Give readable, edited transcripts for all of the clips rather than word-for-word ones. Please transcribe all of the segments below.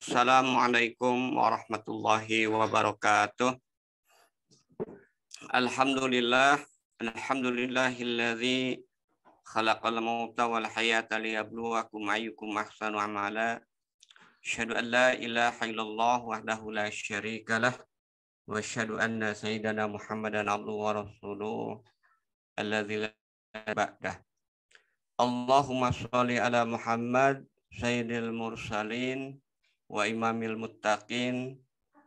Assalamualaikum warahmatullahi wabarakatuh. Alhamdulillah, alhamdulillahilladzi khalaqal mauta wal hayata liyabluwakum ayyukum ahsanu amala. Asyhadu an la ilaha illallah wahdahu la syarikalah wa asyhadu anna sayyidana Muhammadan abduhu wa rasuluh alladzi la ba'dah. Allahumma shalli ala Muhammad sayyidil mursalin wa imamil muttaqin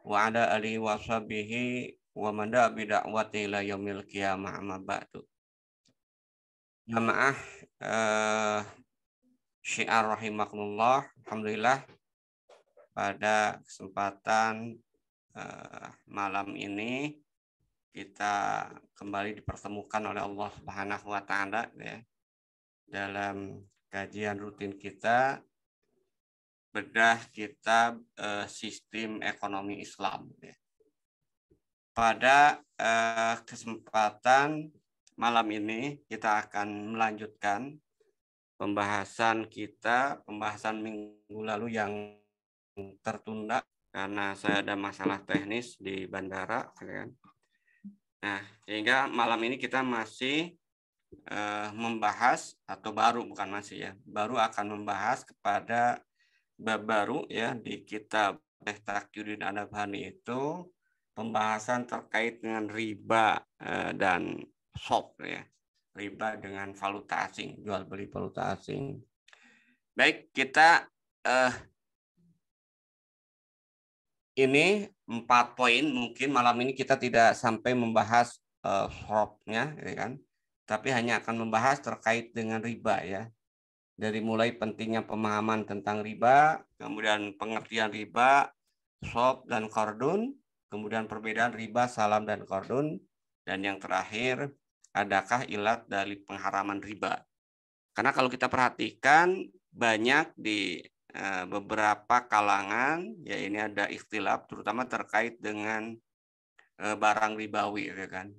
wa ala alihi wa sahbihi wa man da'a bi da'wati ila yaumil qiyamah amma ba'du. Jamaah syiar rahimakumullah, alhamdulillah pada kesempatan malam ini kita kembali dipertemukan oleh Allah Subhanahu wa taala ya, dalam kajian rutin kita bedah kitab sistem ekonomi Islam. Pada kesempatan malam ini kita akan melanjutkan pembahasan minggu lalu yang tertunda karena saya ada masalah teknis di bandara. Nah, sehingga malam ini kita masih membahas atau baru akan membahas kepada bab baru ya di kitab Takyudin Adabhani itu pembahasan terkait dengan riba dan swap ya, riba dengan valuta asing, jual beli valuta asing. Baik, kita ini 4 poin, mungkin malam ini kita tidak sampai membahas swapnya ya kan, tapi hanya akan membahas terkait dengan riba ya. Dari mulai pentingnya pemahaman tentang riba, kemudian pengertian riba, swap dan qardun, kemudian perbedaan riba, salam dan qardun, dan yang terakhir, adakah ilat dari pengharaman riba. Karena kalau kita perhatikan banyak di beberapa kalangan, ya ini ada ikhtilaf, terutama terkait dengan barang ribawi, ya kan.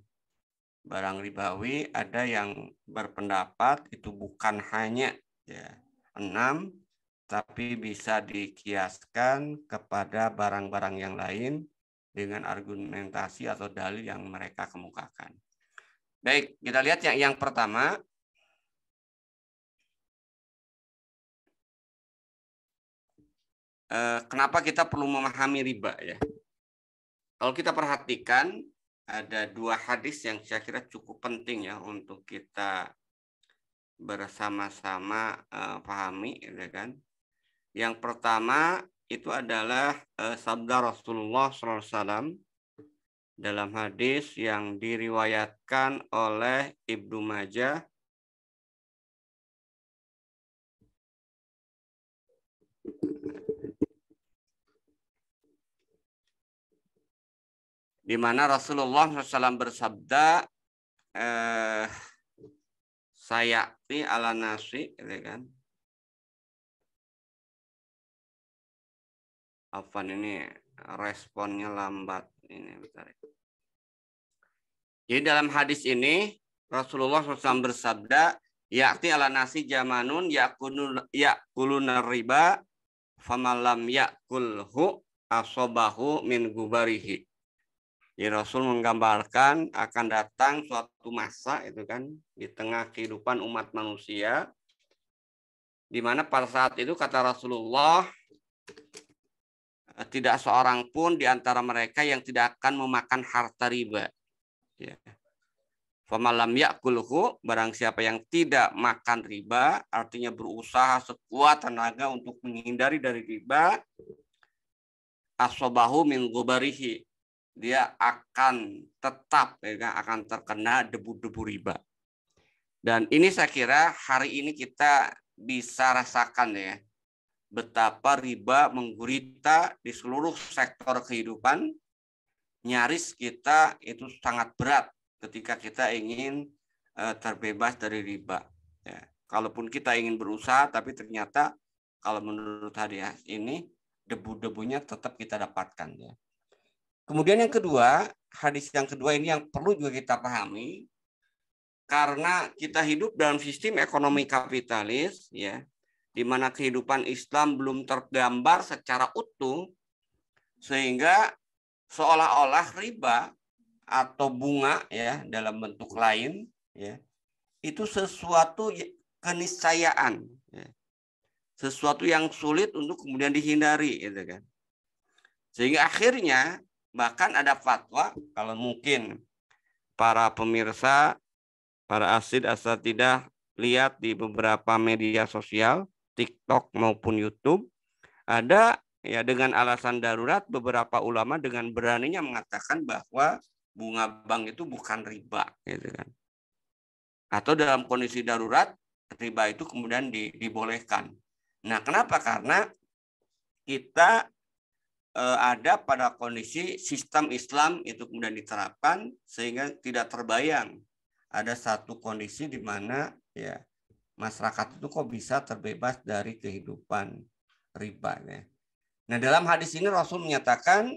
Barang ribawi ada yang berpendapat itu bukan hanya ya 6, tapi bisa dikiaskan kepada barang-barang yang lain dengan argumentasi atau dalil yang mereka kemukakan. Baik, kita lihat yang pertama. Kenapa kita perlu memahami riba ya? Kalau kita perhatikan ada 2 hadis yang saya kira cukup penting ya untuk kita bersama-sama pahami ya kan. Yang pertama itu adalah sabda Rasulullah SAW dalam hadis yang diriwayatkan oleh Ibnu Majah di mana Rasulullah SAW bersabda sayati ala nasi, ya kan? Afwan, ini responnya lambat ini bentar. Jadi dalam hadis ini Rasulullah SAW bersabda, ya'ti ala nasi jamanun ya'kuluna riba famalam ya'kulhu asobahu min gubarihi. Ya, Rasul menggambarkan akan datang suatu masa itu kan di tengah kehidupan umat manusia di mana pada saat itu kata Rasulullah tidak seorang pun di antara mereka yang tidak akan memakan harta riba. Ya. Famalam ya'kulhu, barang siapa yang tidak makan riba, artinya berusaha sekuat tenaga untuk menghindari dari riba, asobahu min gubarihi, dia akan tetap ya, akan terkena debu-debu riba. Dan ini saya kira hari ini kita bisa rasakan ya, betapa riba menggurita di seluruh sektor kehidupan. Nyaris kita itu sangat berat ketika kita ingin terbebas dari riba. Ya. Kalaupun kita ingin berusaha, tapi ternyata kalau menurut hadis ini debu-debunya tetap kita dapatkan ya. Kemudian yang kedua, hadis yang kedua ini yang perlu juga kita pahami, karena kita hidup dalam sistem ekonomi kapitalis, ya, di mana kehidupan Islam belum tergambar secara utuh, sehingga seolah-olah riba atau bunga ya dalam bentuk lain ya itu sesuatu keniscayaan, ya. Sesuatu yang sulit untuk kemudian dihindari, gitu kan. Sehingga akhirnya bahkan ada fatwa, kalau mungkin para pemirsa, para asid asatidah lihat di beberapa media sosial, TikTok maupun YouTube, ada ya dengan alasan darurat beberapa ulama dengan beraninya mengatakan bahwa bunga bank itu bukan riba, gitu kan. Atau dalam kondisi darurat riba itu kemudian dibolehkan. Nah, kenapa? Karena kita ada pada kondisi sistem Islam itu kemudian diterapkan sehingga tidak terbayang ada satu kondisi di mana ya masyarakat itu kok bisa terbebas dari kehidupan riba ya. Nah, dalam hadis ini Rasul menyatakan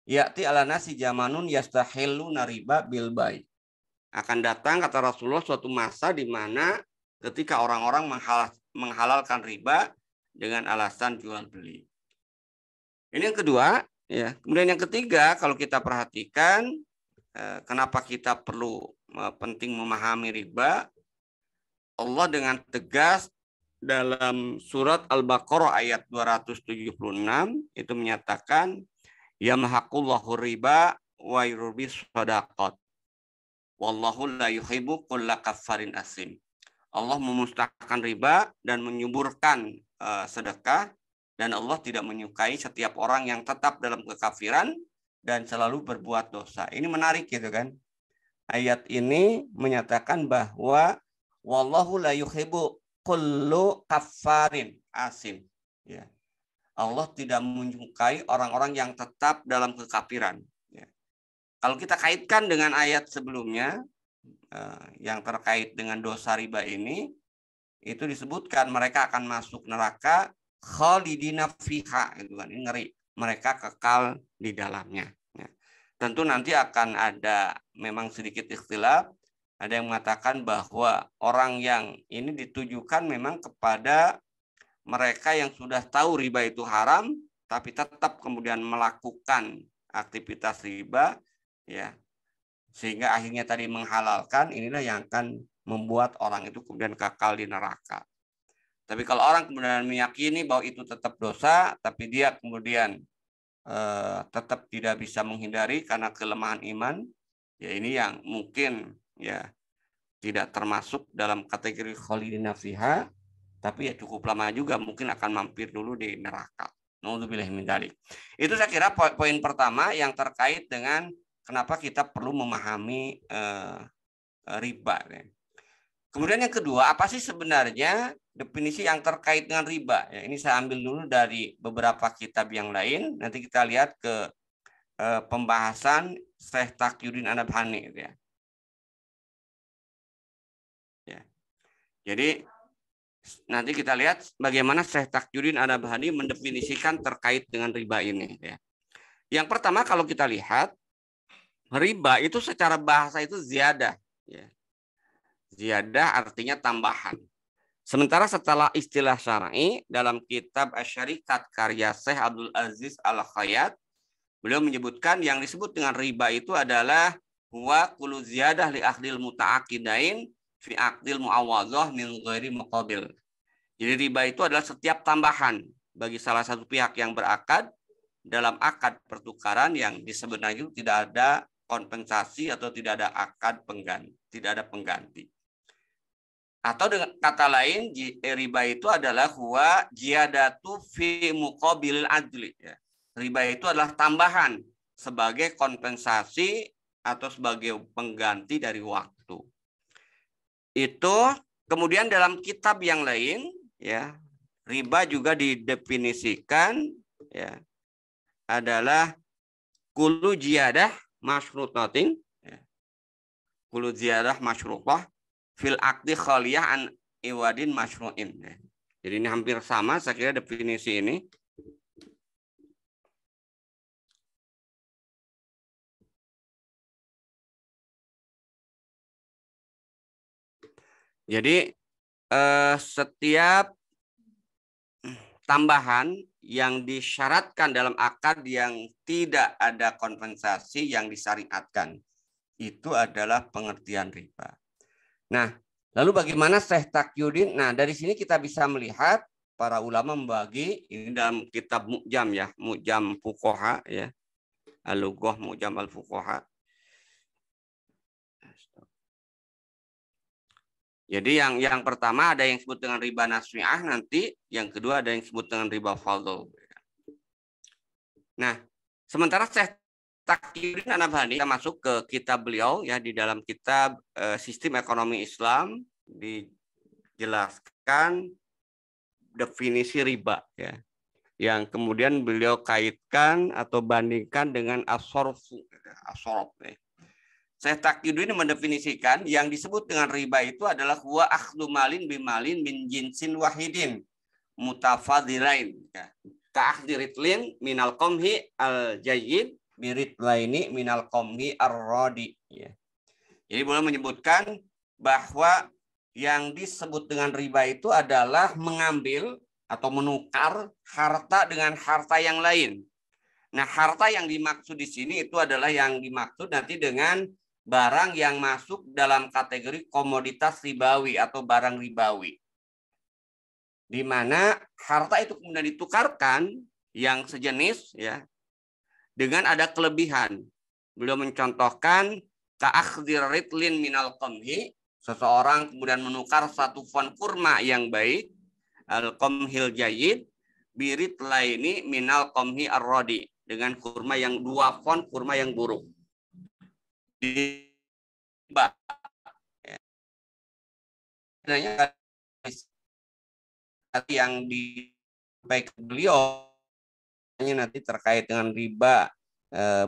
ya'ti ala nasi zamanun yastahilluna riba bil bai. Akan datang kata Rasulullah suatu masa di mana ketika orang-orang menghalalkan riba dengan alasan jual beli. Ini yang kedua, ya. Kemudian yang ketiga, kalau kita perhatikan kenapa kita perlu penting memahami riba, Allah dengan tegas dalam surat Al-Baqarah ayat 276 itu menyatakan yamhaqullahu riba wa yurbis shadaqat. Wallahu la yuhibbu kulla kaffarin asim. Allah memusnahkan riba dan menyuburkan sedekah, dan Allah tidak menyukai setiap orang yang tetap dalam kekafiran dan selalu berbuat dosa. Ini menarik gitu kan. Ayat ini menyatakan bahwa wallahu la yuhibbu kullu kaffarin asim. Ya. Allah tidak menyukai orang-orang yang tetap dalam kekafiran. Ya. Kalau kita kaitkan dengan ayat sebelumnya yang terkait dengan dosa riba ini, itu disebutkan mereka akan masuk neraka khalidina fiha, itu kan, ini ngeri, mereka kekal di dalamnya. Ya. Tentu nanti akan ada memang sedikit ikhtilaf, ada yang mengatakan bahwa orang yang ini ditujukan memang kepada mereka yang sudah tahu riba itu haram tapi tetap kemudian melakukan aktivitas riba, ya, sehingga akhirnya tadi menghalalkan, inilah yang akan membuat orang itu kemudian kekal di neraka. Tapi kalau orang kemudian meyakini bahwa itu tetap dosa, tapi dia kemudian tetap tidak bisa menghindari karena kelemahan iman, ya ini yang mungkin ya tidak termasuk dalam kategori khalidina fiha, tapi ya cukup lama juga mungkin akan mampir dulu di neraka. Nauzubillah min dzalik. Itu saya kira poin pertama yang terkait dengan kenapa kita perlu memahami riba. Kemudian yang kedua, apa sih sebenarnya definisi yang terkait dengan riba? Ya, ini saya ambil dulu dari beberapa kitab yang lain. Nanti kita lihat ke pembahasan Syekh Taqiyuddin An-Nabhani. Ya. Ya. Jadi nanti kita lihat bagaimana Syekh Taqiyuddin An-Nabhani mendefinisikan terkait dengan riba ini. Ya. Yang pertama kalau kita lihat, riba itu secara bahasa itu ziyadah. Ya. Ziyadah artinya tambahan. Sementara setelah istilah syar'i dalam kitab Asy-Syarikat karya Syekh Abdul Aziz Al-Khayyat, beliau menyebutkan yang disebut dengan riba itu adalah huwa kullu ziyadah li akhdil muta'aqidain fi aqdil mu'awwadhah min ghairi muqabil. Jadi riba itu adalah setiap tambahan bagi salah satu pihak yang berakad dalam akad pertukaran yang sebenarnya tidak ada kompensasi atau tidak ada akad pengganti, tidak ada pengganti. Atau dengan kata lain, riba itu adalah huwa ziyadatu fi muqabilil adli. Ya. Riba itu adalah tambahan sebagai kompensasi atau sebagai pengganti dari waktu. Itu kemudian dalam kitab yang lain, ya, riba juga didefinisikan ya adalah kullu ziyadah masyrutatin, ya. Kullu ziyadah masyrutah fil akdi khaliyah an iwadin masyru'in. Jadi ini hampir sama saya kira definisi ini. Jadi setiap tambahan yang disyaratkan dalam akad yang tidak ada kompensasi yang disyariatkan. Itu adalah pengertian riba. Nah, lalu bagaimana Syekh Taqiyuddin? Nah, dari sini kita bisa melihat para ulama membagi ini dalam kitab Mu'jam ya, Mu'jam Fuqaha ya. Al-Lughah Mu'jam al-Fuqaha. Jadi yang pertama ada yang disebut dengan riba nasi'ah, nanti yang kedua ada yang disebut dengan riba fadl. Nah, sementara Syekh Taqiyuddin An-Nabhani kita masuk ke kitab beliau ya, di dalam kitab Sistem Ekonomi Islam dijelaskan definisi riba ya, yang kemudian beliau kaitkan atau bandingkan dengan as-sorfu. Syekh Taqiyuddin mendefinisikan yang disebut dengan riba itu adalah huwa akhdhu malin bimalin min jinsin wahidin mutafadilain ya. Ka'akhdiritlin minal qomhi al-jayyid biritlaini minal qomhi ar-radi ya. Jadi boleh menyebutkan bahwa yang disebut dengan riba itu adalah mengambil atau menukar harta dengan harta yang lain. Nah, harta yang dimaksud di sini itu adalah yang dimaksud nanti dengan barang yang masuk dalam kategori komoditas ribawi atau barang ribawi. Di mana harta itu kemudian ditukarkan yang sejenis ya dengan ada kelebihan. Beliau mencontohkan ka'akhdiritlin minal qamhi, seseorang kemudian menukar satu fon kurma yang baik, al-qamhil jayyid, biritlaini minal qamhi ar-radi, dengan kurma yang 2 fon kurma yang buruk. Riba. Sebenarnya yang disampaikan beliau nanti terkait dengan riba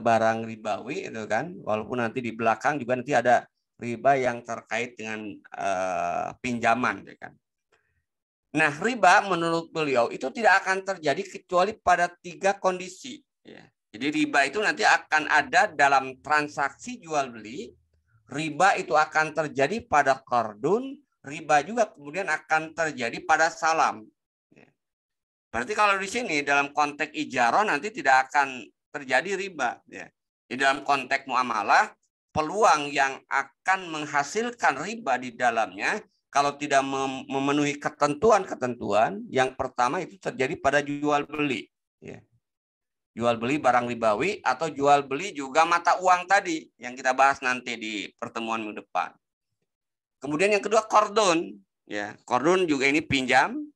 barang ribawi itu kan, walaupun nanti di belakang juga nanti ada riba yang terkait dengan pinjaman ya kan. Nah, riba menurut beliau itu tidak akan terjadi kecuali pada 3 kondisi ya. Jadi riba itu nanti akan ada dalam transaksi jual beli, riba itu akan terjadi pada qardun, riba juga kemudian akan terjadi pada salam. Berarti kalau di sini dalam konteks ijarah nanti tidak akan terjadi riba. Ya. Di dalam konteks muamalah, peluang yang akan menghasilkan riba di dalamnya kalau tidak memenuhi ketentuan-ketentuan, yang pertama itu terjadi pada jual beli. Ya. Jual beli barang ribawi atau jual beli juga mata uang tadi yang kita bahas nanti di pertemuan minggu depan. Kemudian yang kedua qardun, ya. Qardun juga ini pinjam,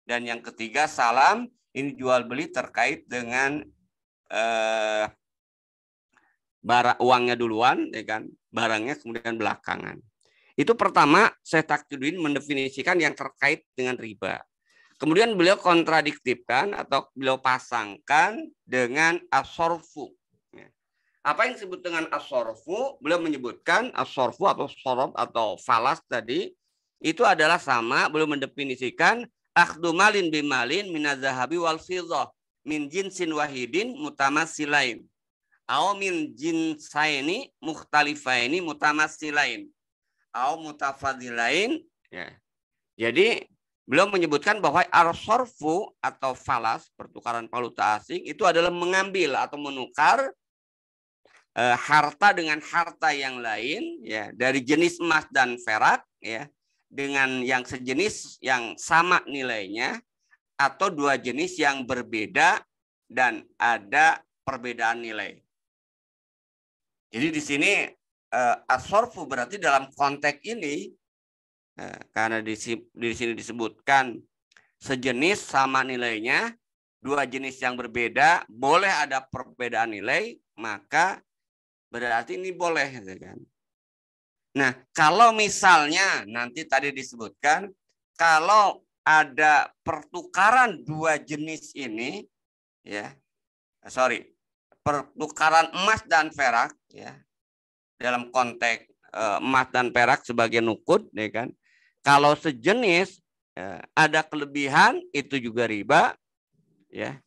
dan yang ketiga salam, ini jual beli terkait dengan barang uangnya duluan, ya kan, barangnya kemudian belakangan. Itu pertama, Syekh Taqiyuddin mendefinisikan yang terkait dengan riba. Kemudian beliau kontradiktifkan atau beliau pasangkan dengan as-sorfu. Apa yang disebut dengan as-sorfu? Beliau menyebutkan as-sorfu atau sorob atau falas tadi itu adalah sama, beliau mendefinisikan akhdhu malin bimalin minazahabi wal fiddah min jinsin wahidin mutamassilain au min jinsaini mukhtalifaini mutamassilain au mutafadilain ya. Jadi beliau menyebutkan bahwa al-sorfu atau falas, pertukaran valuta asing, itu adalah mengambil atau menukar harta dengan harta yang lain, ya, dari jenis emas dan perak, ya, dengan yang sejenis yang sama nilainya, atau 2 jenis yang berbeda dan ada perbedaan nilai. Jadi di sini as-sorfu berarti dalam konteks ini, karena di sini disebutkan sejenis sama nilainya, 2 jenis yang berbeda, boleh ada perbedaan nilai, maka berarti ini boleh. Kan? Nah, kalau misalnya nanti tadi disebutkan, kalau ada pertukaran 2 jenis ini, ya, pertukaran emas dan perak, ya, dalam konteks emas dan perak sebagai nukud, ya kan, kalau sejenis ada kelebihan itu juga riba, ya.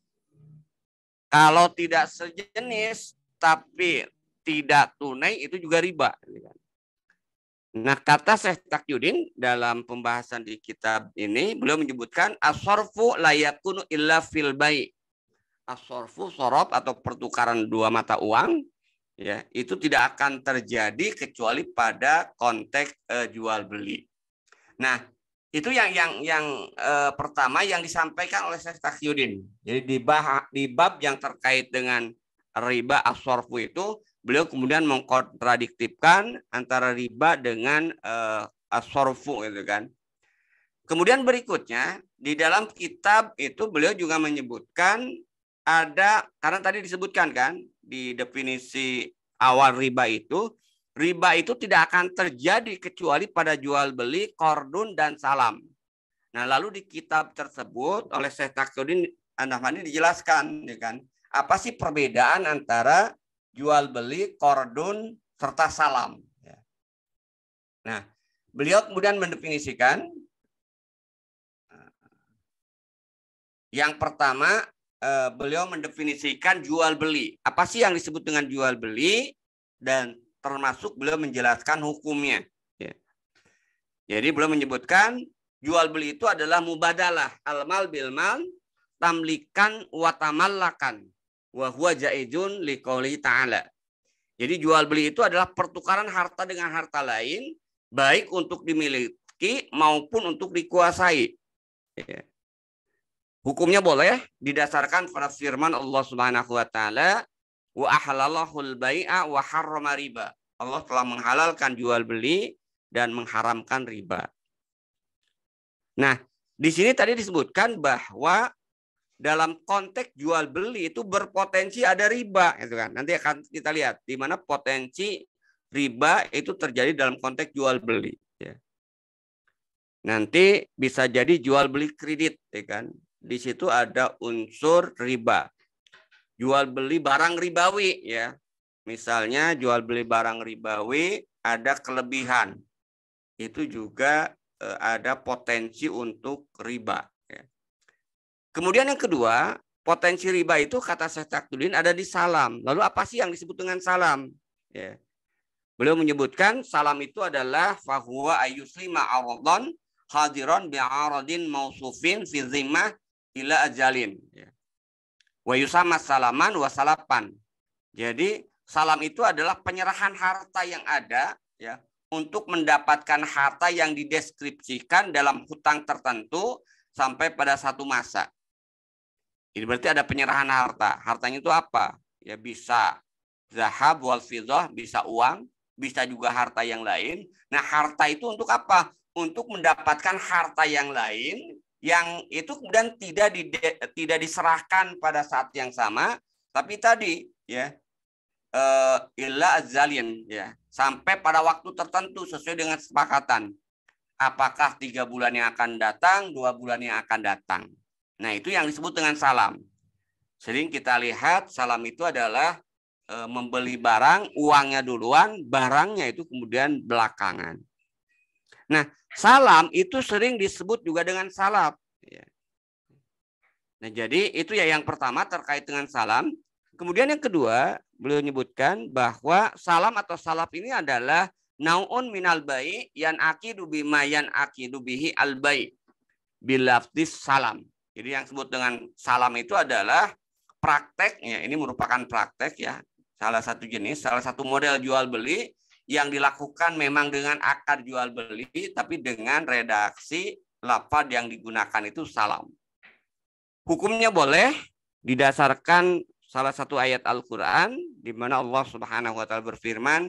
Kalau tidak sejenis tapi tidak tunai itu juga riba. Nah, kata Syekh Taqiyuddin dalam pembahasan di kitab ini, beliau menyebutkan as-sarfu la yakunu illa fil bai'. As-sarfu, sorof atau pertukaran dua mata uang, ya, itu tidak akan terjadi kecuali pada konteks jual beli. Nah, itu yang pertama yang disampaikan oleh Syekh Taqiyuddin. Jadi di bab yang terkait dengan riba as-sarfu itu, beliau kemudian mengkontradiktifkan antara riba dengan as-sarfu gitu kan. Kemudian berikutnya di dalam kitab itu beliau juga menyebutkan ada, karena tadi disebutkan kan di definisi awal riba itu tidak akan terjadi kecuali pada jual beli, qardun dan salam. Nah, lalu di kitab tersebut oleh Syekh Taqiyuddin An-Nahmani dijelaskan, ya kan, apa sih perbedaan antara jual beli, qardun serta salam. Nah, beliau kemudian mendefinisikan yang pertama, beliau mendefinisikan jual beli. Apa sih yang disebut dengan jual beli, dan termasuk beliau menjelaskan hukumnya. Jadi beliau menyebutkan jual beli itu adalah mubadalah al-mal bil mal tamlikan wa tamallakan wa huwa jaizun liqouli ta'ala. Jadi jual beli itu adalah pertukaran harta dengan harta lain, baik untuk dimiliki maupun untuk dikuasai. Hukumnya boleh didasarkan pada firman Allah Subhanahu wa taala, wa ahalallahul bai'a wa harrama riba. Allah telah menghalalkan jual beli dan mengharamkan riba. Nah, di sini tadi disebutkan bahwa dalam konteks jual beli itu berpotensi ada riba, itu kan. Nanti akan kita lihat di mana potensi riba itu terjadi dalam konteks jual beli. Ya. Nanti bisa jadi jual beli kredit, ya kan. Di situ ada unsur riba. Jual beli barang ribawi, ya. Misalnya jual beli barang ribawi ada kelebihan, itu juga ada potensi untuk riba. Ya. Kemudian yang kedua, potensi riba itu kata Syekh Taqiyuddin ada di salam. Lalu apa sih yang disebut dengan salam? Ya. Beliau menyebutkan salam itu adalah fahuwa ayyuslima aradhan hadiran bi'aradin mausufin fi zimmah ila ajalin. Ya. Wa yusama salaman wa salapan. Jadi salam itu adalah penyerahan harta yang ada, ya, untuk mendapatkan harta yang dideskripsikan dalam hutang tertentu sampai pada satu masa. Ini berarti ada penyerahan harta. Hartanya itu apa? Ya bisa zahab wal fiddah, bisa uang, bisa juga harta yang lain. Nah, harta itu untuk apa? Untuk mendapatkan harta yang lain yang itu kemudian tidak diserahkan pada saat yang sama, tapi tadi ya illa azalin, ya, sampai pada waktu tertentu sesuai dengan kesepakatan. Apakah 3 bulan yang akan datang, 2 bulan yang akan datang. Nah, itu yang disebut dengan salam. Sering kita lihat salam itu adalah membeli barang, uangnya duluan, barangnya itu kemudian belakangan. Nah, salam itu sering disebut juga dengan salaf. Nah, jadi itu ya yang pertama terkait dengan salam. Kemudian yang kedua, beliau menyebutkan bahwa salam atau salaf ini adalah naun minal bai yan aqidu bima yan aqidu bihi al bai bilafdis salam. Jadi yang disebut dengan salam itu adalah prakteknya, ini merupakan praktek ya, salah satu jenis, salah satu model jual beli yang dilakukan memang dengan akad jual beli, tapi dengan redaksi lafaz yang digunakan itu salam. Hukumnya boleh didasarkan salah satu ayat Al-Quran di mana Allah Subhanahu wa taala berfirman,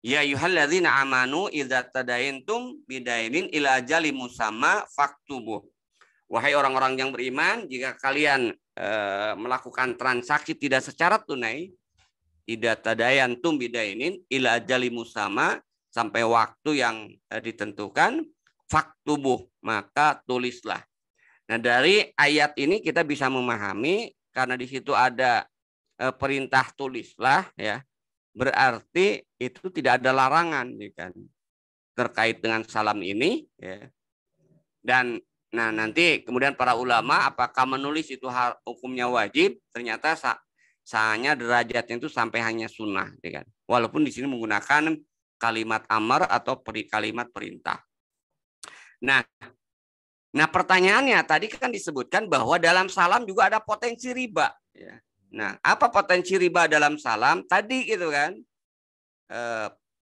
ya ayyuhalladzina amanu idza tadayantum bidainin ila ajalin musamma faktubuh. Wahai orang-orang yang beriman, jika kalian melakukan transaksi tidak secara tunai, idza tadayantum bidainin ila ajalin musamma, sampai waktu yang ditentukan, faktubuh, maka tulislah. Nah, dari ayat ini kita bisa memahami karena di situ ada perintah tulislah, ya, berarti itu tidak ada larangan, ya kan, terkait dengan salam ini, ya. Dan nah nanti kemudian para ulama apakah menulis itu hukumnya wajib? Ternyata hanya derajatnya itu sampai hanya sunnah, ya kan. Walaupun di sini menggunakan kalimat amar atau kalimat perintah. Nah, pertanyaannya tadi kan disebutkan bahwa dalam salam juga ada potensi riba. Ya. Nah, apa potensi riba dalam salam? Tadi gitu kan,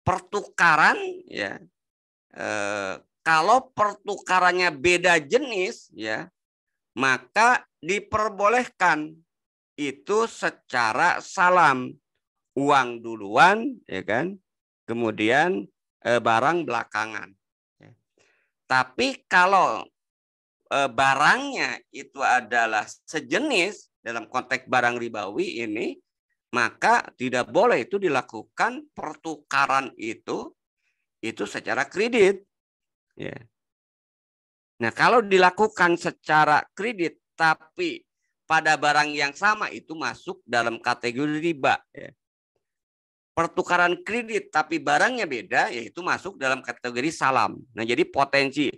pertukaran ya. Kalau pertukarannya beda jenis, ya, maka diperbolehkan itu secara salam, uang duluan, ya kan, kemudian barang belakangan. Ya. Tapi kalau barangnya itu adalah sejenis dalam konteks barang ribawi ini, maka tidak boleh itu dilakukan pertukaran itu secara kredit. Ya. Nah, kalau dilakukan secara kredit tapi pada barang yang sama itu masuk dalam kategori riba. Ya. Pertukaran kredit tapi barangnya beda, yaitu masuk dalam kategori salam. Nah, jadi potensi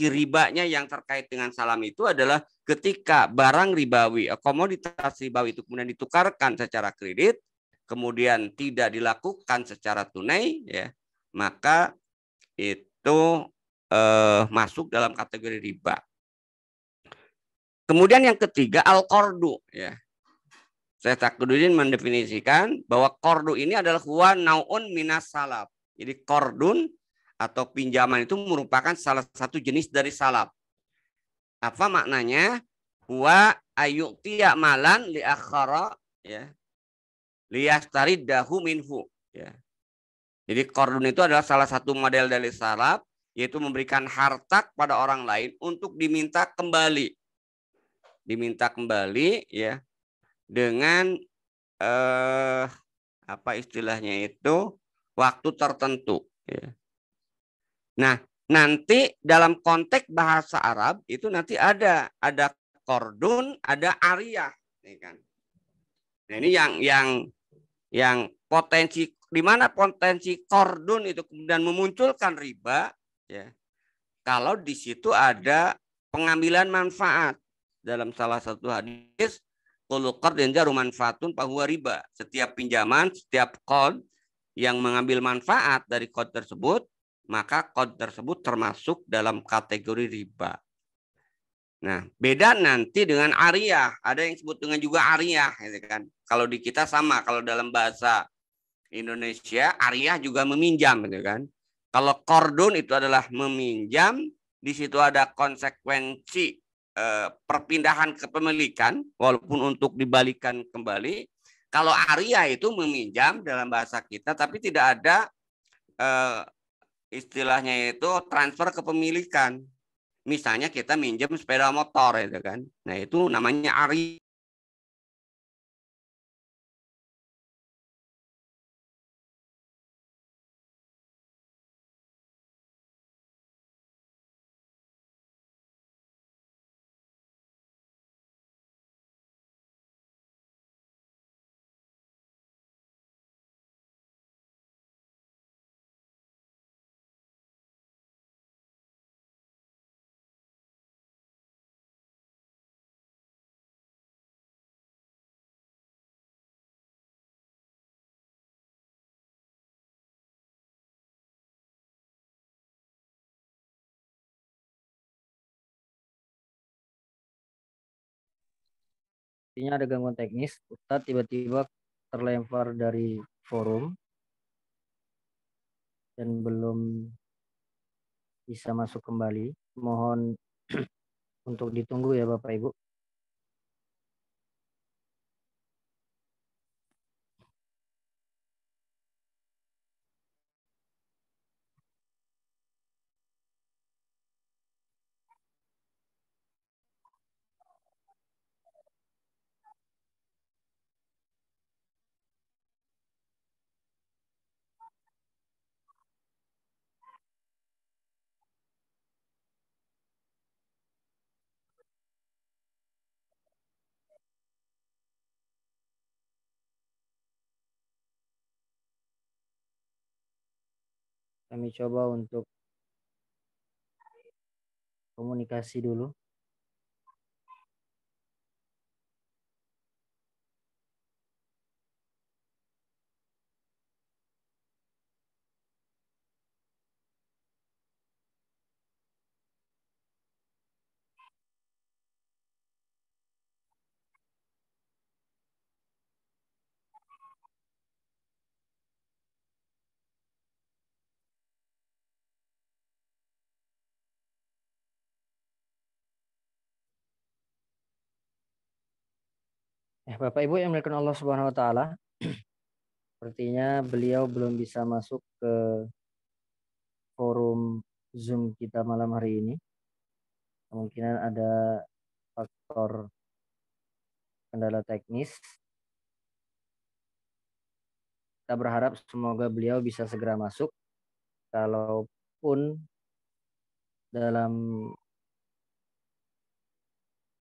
ribanya yang terkait dengan salam itu adalah ketika barang ribawi, komoditas ribawi itu kemudian ditukarkan secara kredit, kemudian tidak dilakukan secara tunai, ya, maka itu masuk dalam kategori riba. Kemudian yang ketiga, al-qardu, ya. Syekh Taqiyuddin mendefinisikan bahwa kordu ini adalah huwa naun minas salaf. Jadi kordun atau pinjaman itu merupakan salah satu jenis dari salaf. Apa maknanya? Huwa ayyu'tiya malan li akhara, ya, liyastariddahu minhu, ya. Jadi kordun itu adalah salah satu model dari salaf, yaitu memberikan harta pada orang lain untuk diminta kembali. Diminta kembali, ya, dengan apa istilahnya itu waktu tertentu. Ya. Nah, nanti dalam konteks bahasa Arab itu nanti ada kordun, ada ariyah, ya kan? Nah, ini yang potensi di mana potensi kordun itu kemudian memunculkan riba, ya. Kalau di situ ada pengambilan manfaat dalam salah satu hadis, kullu qardin jaru manfaatun fahuwa riba. Setiap pinjaman, setiap qard yang mengambil manfaat dari qard tersebut, maka qard tersebut termasuk dalam kategori riba. Nah, beda nanti dengan ariyah. Ada yang disebut dengan juga ariyah, gitu kan. Kalau di kita sama, kalau dalam bahasa Indonesia, ariyah juga meminjam, gitu kan. Kalau qardun itu adalah meminjam, di situ ada konsekuensi perpindahan kepemilikan walaupun untuk dibalikan kembali. Kalau aria itu meminjam dalam bahasa kita tapi tidak ada istilahnya itu transfer kepemilikan. Misalnya kita minjem sepeda motor itu kan. Nah, itu namanya aria. Artinya ada gangguan teknis, Ustadz tiba-tiba terlempar dari forum dan belum bisa masuk kembali. Mohon untuk ditunggu ya Bapak Ibu. Kami coba untuk komunikasi dulu. Bapak Ibu yang dimuliakan Allah Subhanahu wa taala, sepertinya beliau belum bisa masuk ke forum Zoom kita malam hari ini. Kemungkinan ada faktor kendala teknis. Kita berharap semoga beliau bisa segera masuk. Kalaupun dalam